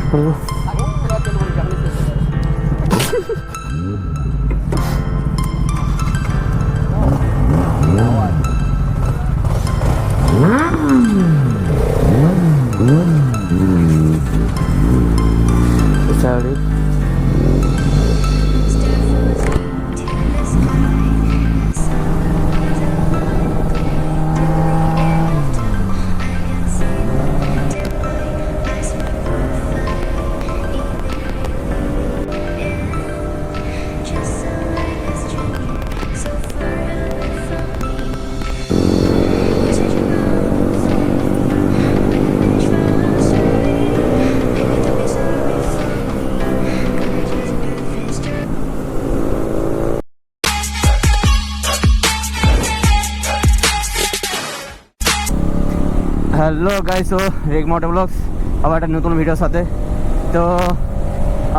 Sorry. Hello guys, ও রিক মোটোব্লগস আবার একটা নতুন ভিডিওর সাথে। তো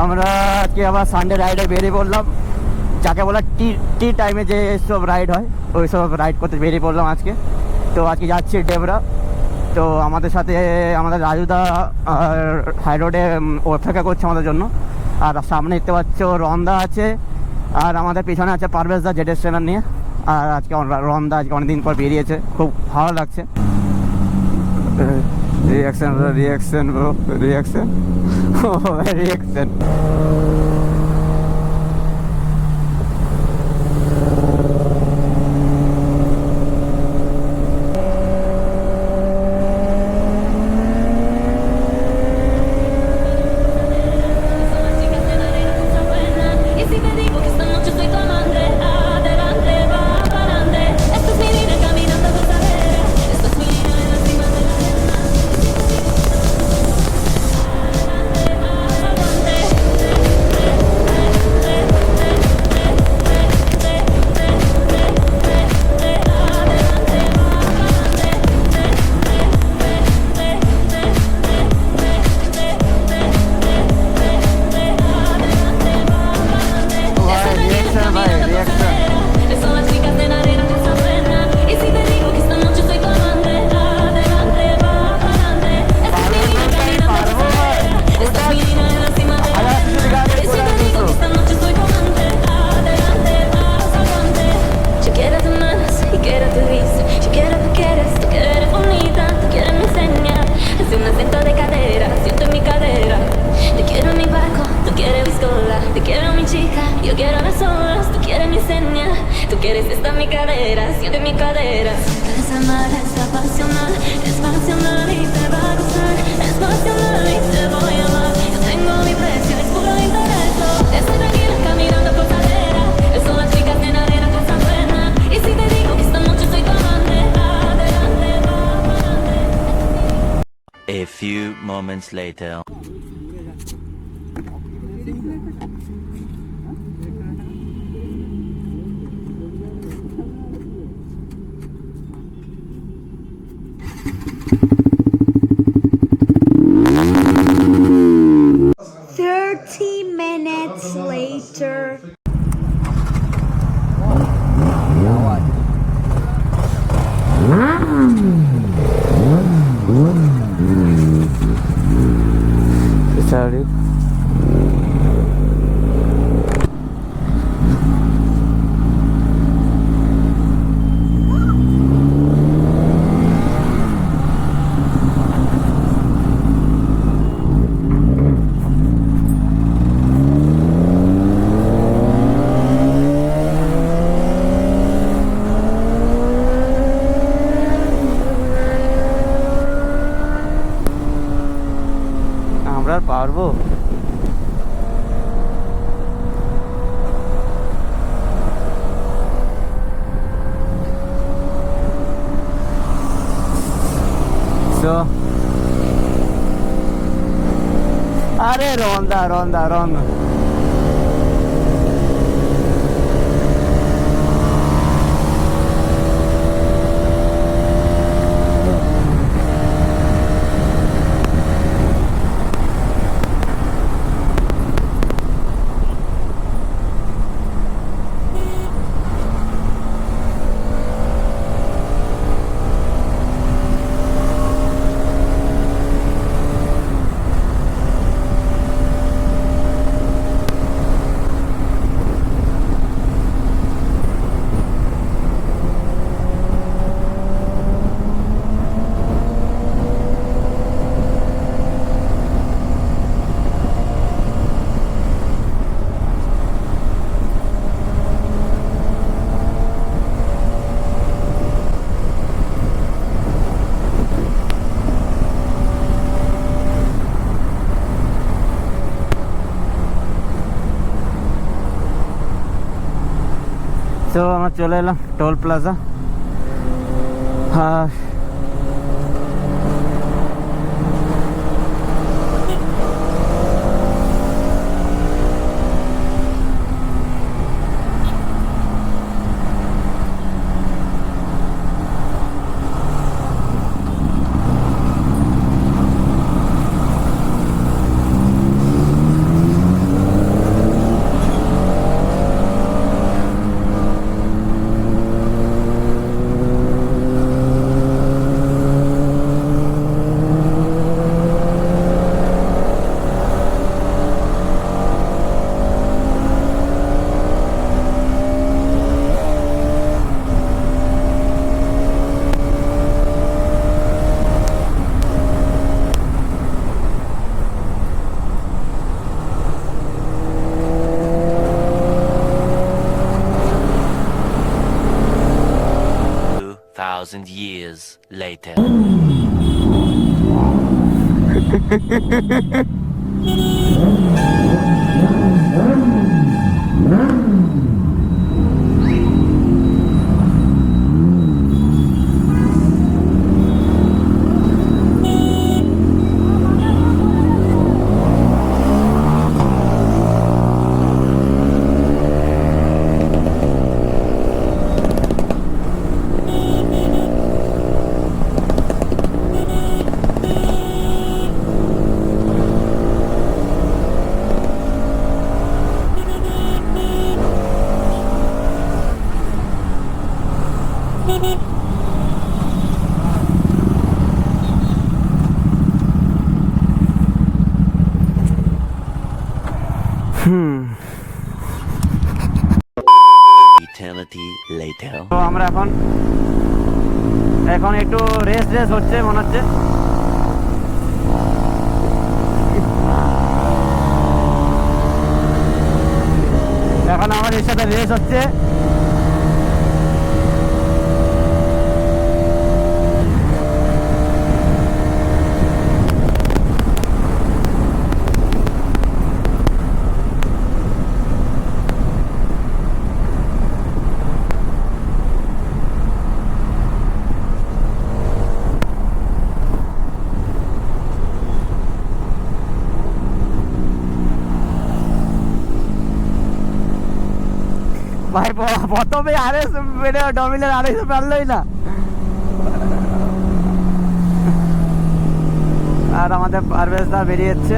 আমরা আজকে আবার সানডে রাইডে বেরিয়ে পড়লাম, যাকে বলা টি টাইমে যে সব রাইড হয় ওই সব রাইড করতে বেরিয়ে পড়লাম আজকে। তো আজকে যাচ্ছি ডেবরা। তো আমাদের সাথে আমাদের রাজুদা আর হাই রোডে অপেক্ষা করছে আমাদের জন্য। আর সামনে দেখতে পাচ্ছ রন্দা আছে, আর আমাদের পিছনে আছে পারভেজদা Zx10R নিয়ে। আর আজকে রন্দা আজকে অনেকদিন পর বেরিয়েছে, খুব ভালো লাগছে। Reaction bro, reaction bro, reaction, reaction. A few moments later. Minutes later. Sorry. পারবো? আরে রন্দা রন্দা রন্দা তো আমরা চলে এলাম টোল প্লাজা। আর thousand years later. Eternity later. তো আমরা এখন একটু রেস্ট হচ্ছে মনে হচ্ছে। এখন আমার এর সাথে রেস হচ্ছে। ভাই প্রথমে RS ডমিনার RS পারলই না, আর আমাদের পারভেজ দা বেরিয়ে যাচ্ছে।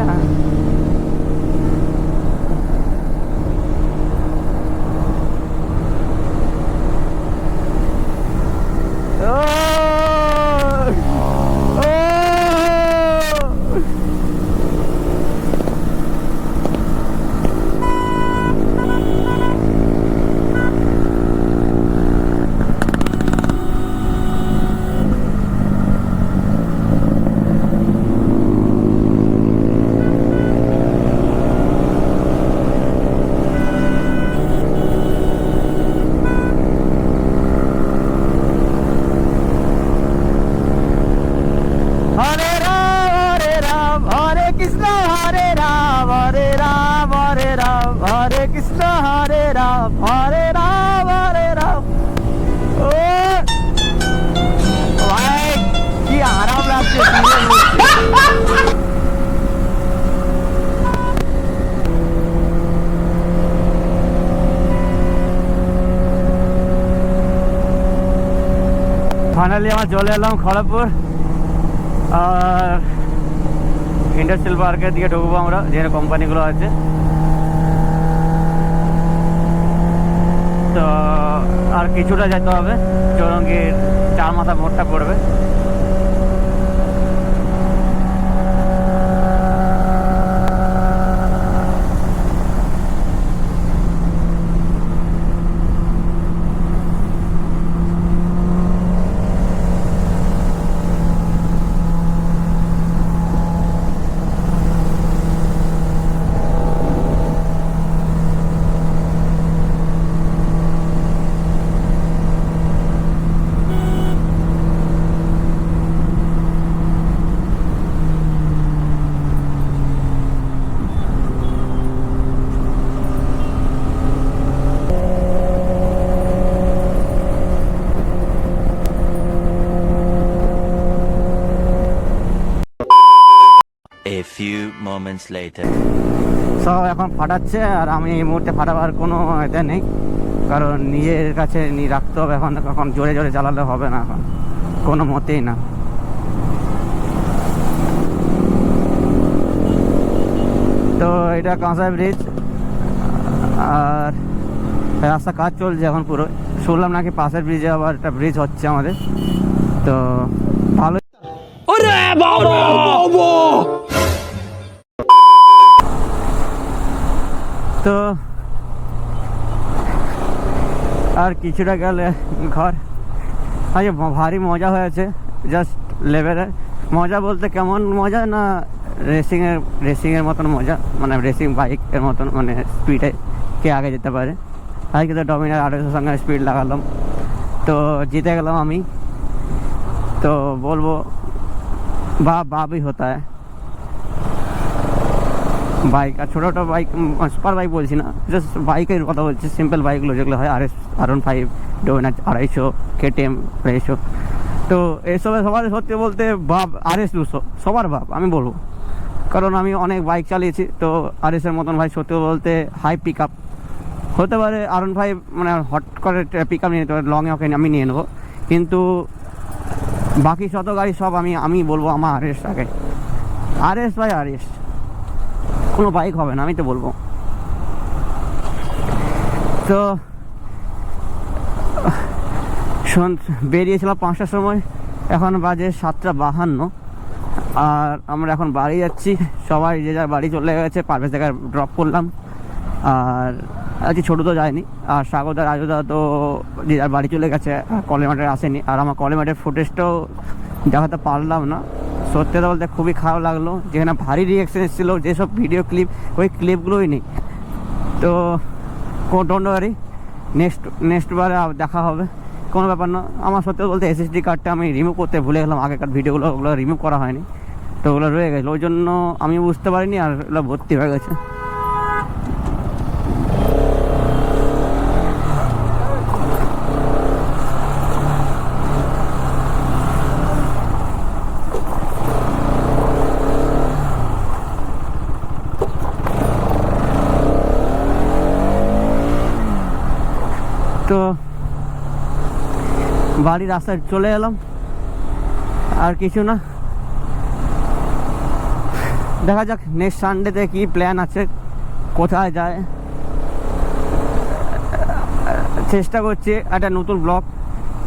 ফাইনালি আমরা চলে এলাম খড়গপুর, আর ইন্ডাস্ট্রিয়াল পার্কের দিকে ঢুকবো আমরা, যেখানে কোম্পানিগুলো আছে। তো আর কিছুটা যেতে হবে, চৌরঙ্গীর 4 মাথা মোড়টা পড়বে। moments later. সব এখন ফাটাচ্ছে, আর আমি এই মুহূর্তে ফাটাবার কোনো এতে নেই, কারণ নিজের কাছে রাখতে হবে। এখন জোরে জোরে চালালে হবে না, এখন কোনো মতেই না। তো এটা কাঁসাই ব্রিজ, আর রাস্তা কাজ চলছে এখন পুরো। শুনলাম নাকি পাশের ব্রিজে আবার একটা ব্রিজ হচ্ছে আমাদের, তো ভালো। তো আর কিছুটা গেলে ঘর। আজ ভারী মজা হয়েছে, জাস্ট লেভেলের মজা। বলতে কেমন মজা না, রেসিংয়ের মতন মজা, মানে রেসিং বাইকের মতন, মানে স্পিডে কে আগে যেতে পারে। আজকে তো ডমিনার RS সঙ্গে স্পিড লাগালাম, তো জিতে গেলাম আমি। তো বলবো বাবই হতা है বাইক। আর ছোটো ছোটো বাইক, সুপার বাইক বলছি না, জাস্ট বাইকের কথা বলছি, সিম্পল বাইকগুলো যেগুলো হয়, R1 ডোমিনার 250, KTM 250। তো এইসবে সবার সত্যি বলতে বাপ RS200 সবার বাপ আমি বলবো, কারণ আমি অনেক বাইক চালিয়েছি। তো RS-এর মতন ভাই সত্যি বলতে হাই পিক আপ হতে পারে R1 মানে হট করে পিক আপ নিয়ে নিতে পারে, লংয়ে ওকে আমি নিয়ে নেবো, কিন্তু বাকি শত গাড়ি সব আমি বলবো আমার RS আগে। RS ভাই RS, কোনো বাইক হবে না, আমি তো বলবো। তো বেরিয়েছিলাম 5টার সময়, এখন বাজে 7টা 52, আর আমরা এখন বাড়ি যাচ্ছি। সবাই যে যার বাড়ি চলে গেছে, পারভেজ জায়গায় ড্রপ করলাম। আর আজকে ছোটো তো যায়নি, আর স্বাগতা রাজুদা তো যে যার বাড়ি চলে গেছে, কলেজ মাঠে আসেনি। আর আমার কলেজ মাঠের ফুটেজটাও দেখাতে পারলাম না, সত্যি কথা বলতে খুবই খারাপ লাগলো। যেখানে ভারী রিয়াকশন এসেছিলো, যেসব ভিডিও ক্লিপ, ওই ক্লিপগুলোই নেই। তো ডোন্ট ওয়ারি, নেক্সট বারে দেখা হবে, কোনো ব্যাপার না। আমার সত্যি বলতে SSD কার্ডটা আমি রিমুভ করতে ভুলে গেলাম, আগেকার ভিডিওগুলো ওগুলো রিমুভ করা হয়নি, তো ওগুলো রয়ে গেছিলো, ওই জন্য আমি বুঝতে পারিনি, আর ওগুলো ভর্তি হয়ে গেছে। তো বাড়ির রাস্তায় চলে এলাম, আর কিছু না। দেখা যাক নেক্সট সানডেতে কি প্ল্যান আছে, কোথায় যায়। চেষ্টা করছি একটা নতুন ব্লগ,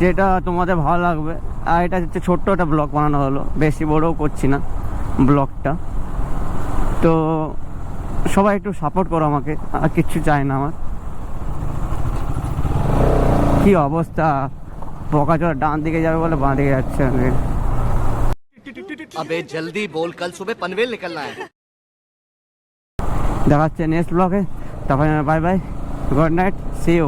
যেটা তোমাদের ভালো লাগবে। আর এটা হচ্ছে ছোট্ট একটা ব্লগ বানানো হলো, বেশি বড়ও করছি না ব্লগটা। তো সবাই একটু সাপোর্ট করো আমাকে, আর কিচ্ছু চাই না আমার। কি অবস্থা, বকাচোরা ডান দিকে যাবে বলে বাঁ দিকে যাচ্ছে। अबे जल्दी बोल, कल सुबह पनवेल निकलना है। দেখাচ্ছে নেক্সট ব্লগে। তারপরে bye bye, good night, see you.